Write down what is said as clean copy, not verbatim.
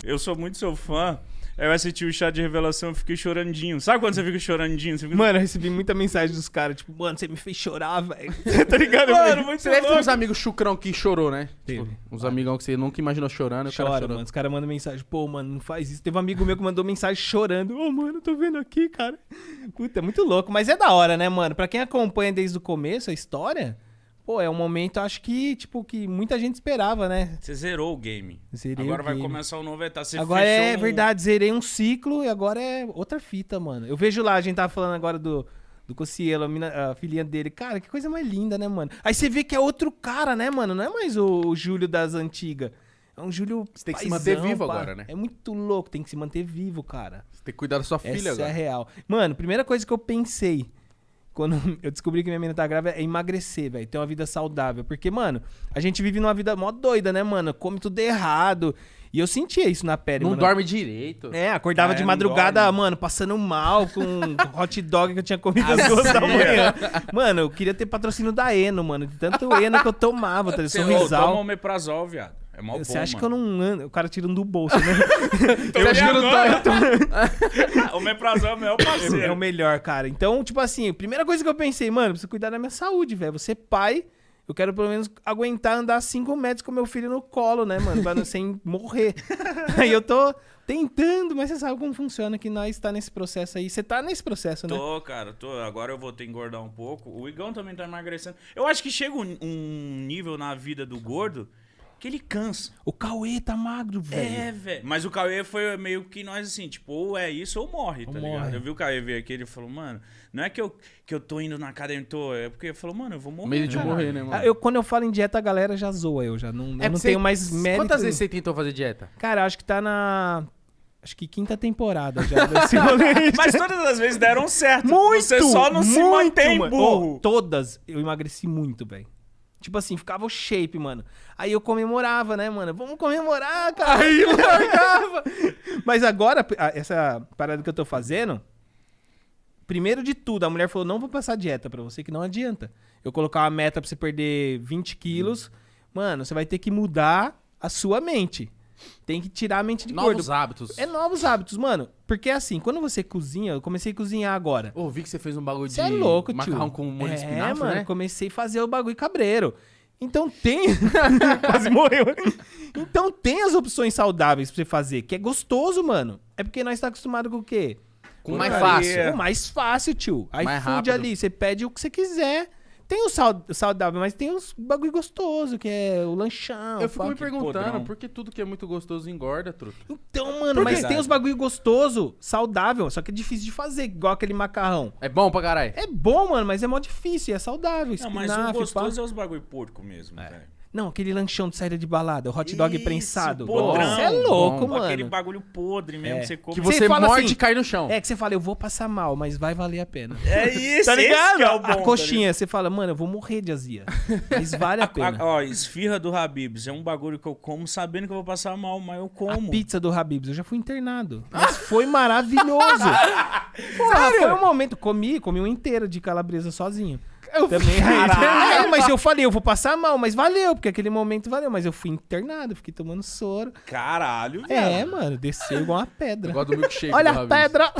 Eu sou muito seu fã. Aí eu assisti o chá de revelação e fiquei chorandinho. Sabe quando você fica chorandinho? Você fica... Mano, eu recebi muita mensagem dos caras, tipo, mano, você me fez chorar, velho. Tá ligado? Mano, muito Você deve ter louco. uns amigos chucrão que chorou, né? Teve. Tipo, uns amigão que você nunca imaginou chorando, o cara Chora, chorou. mano. Os caras mandam mensagem, pô, mano, não faz isso. Teve um amigo meu que mandou mensagem chorando. Ô, mano, tô vendo aqui, cara. Puta, é muito louco. Mas é da hora, né, mano? Pra quem acompanha desde o começo a história, pô, é um momento, acho que, tipo, que muita gente esperava, né? Você zerou o game. Zerei Agora o vai game. começar o novo etapa. Você Agora fechou é um- verdade, zerei um ciclo e agora é outra fita, mano. Eu vejo lá, a gente tava falando agora do Cocielo, a filhinha dele. Cara, que coisa mais linda, né, mano? Aí você vê que é outro cara, né, mano? Não é mais o Júlio das antigas. É um Júlio Você tem que se paizão, manter vivo pá. agora, né? É muito louco, tem que se manter vivo, cara. Você tem que cuidar da sua filha Essa agora. é real. Mano, primeira coisa que eu pensei quando eu descobri que minha menina tá grávida é emagrecer, velho. Ter uma vida saudável. Porque, mano, a gente vive numa vida mó doida, né, mano? Come tudo errado. E eu sentia isso na pele, Não mano. dorme direito. É, acordava Ah, de não madrugada, dorme. mano, passando mal com hot dog que eu tinha comido às 2 da manhã. Mano, eu queria ter patrocínio da Eno, mano. De tanto Eno que eu tomava, tá? Você toma Sorrisal. omeprazol, viado. É mó bom, Você acha mano. que eu não ando? O cara tirando do bolso, né? Eu acho que não tá. Omeprazol é o meu parceiro. É o melhor, cara. Então, tipo assim, a primeira coisa que eu pensei, mano, preciso cuidar da minha saúde, velho. Você pai, eu quero pelo menos aguentar andar 5 metros com meu filho no colo, né, mano? Pra não, sem morrer. Aí eu tô tentando, mas você sabe como funciona que nós tá nesse processo aí. Você tá nesse processo, né? Tô, cara, tô. Agora eu vou ter que engordar um pouco. O Igão também tá emagrecendo. Eu acho que chega um nível na vida do gordo que ele cansa. O Cauê tá magro, velho. É, velho. Mas o Cauê foi meio que nós assim, tipo, ou é isso ou morre, tá Ou ligado? morre. Eu vi o Cauê vir aqui, ele falou, mano, não é que eu tô indo na academia, é porque ele falou, mano, eu vou morrer. Medo de caralho. morrer, né, mano? Quando eu falo em dieta, a galera já zoa. Eu já não, eu não porque tenho mais mérito. Quantas vezes você tentou fazer dieta? Cara, acho que tá na... Acho que 5ª temporada já desse rolê. Mas todas as vezes deram certo. Muito! Você só não se muito, mantém mano. burro. Ó, todas eu emagreci muito, velho. Tipo assim, ficava o shape, mano. Aí eu comemorava, né, mano? Vamos comemorar, cara. Aí eu largava. Mas agora, essa parada que eu tô fazendo... Primeiro de tudo, a mulher falou, não vou passar dieta pra você, que não adianta. Eu colocar uma meta pra você perder 20 quilos. Mano, você vai ter que mudar a sua mente. Tem que tirar a mente de gordo. Novos hábitos. É novos hábitos, mano. Porque assim, quando você cozinha, eu comecei a cozinhar agora. Ô, vi que você fez um bagulho de Você é louco, tio. macarrão com molho de espinafre, mano, né? comecei a fazer o bagulho cabreiro. Então tem... Quase morreu. Então tem as opções saudáveis pra você fazer, que é gostoso, mano. É porque nós tá acostumado com o quê? Com mais Porcaria. fácil. O mais fácil, tio. Mais iFood rápido. ali, você pede o que você quiser. Tem o saudável, mas tem os bagulho gostoso, que é o lanchão. Eu fico me fuck. perguntando podrão. por que tudo que é muito gostoso engorda, truta. Então, mano, mas tem os bagulho gostoso, saudável, só que é difícil de fazer, igual aquele macarrão. É bom pra caralho. É bom, mano, mas é mó difícil, é saudável, Não, mas o espinafre, gostoso pá. é os bagulho porco mesmo, velho. Não, aquele lanchão de saída de balada, o hot dog Isso, prensado. podrão. Você é louco, Bom. mano. Aquele bagulho podre mesmo, É. você come. Que Você você fala morde assim, e cai no chão. É que você fala, eu vou passar mal, mas vai valer a pena. É isso, Tá ligado? esse que é o bom, a tá coxinha, você fala, mano, eu vou morrer de azia. Mas vale a pena. Ó, esfirra do Habib's é um bagulho que eu como sabendo que eu vou passar mal, mas eu A como. pizza do Habib's, eu já fui internado. Mas foi maravilhoso. Porra, foi um momento. Comi uma inteira de calabresa sozinho. Também. É, mas eu falei, eu vou passar mal, mas valeu, porque aquele momento valeu. Mas eu fui internado, fiquei tomando soro. Caralho, É, viado. mano, desceu igual uma pedra. Eu gosto do milkshake Olha do a Habib's. pedra.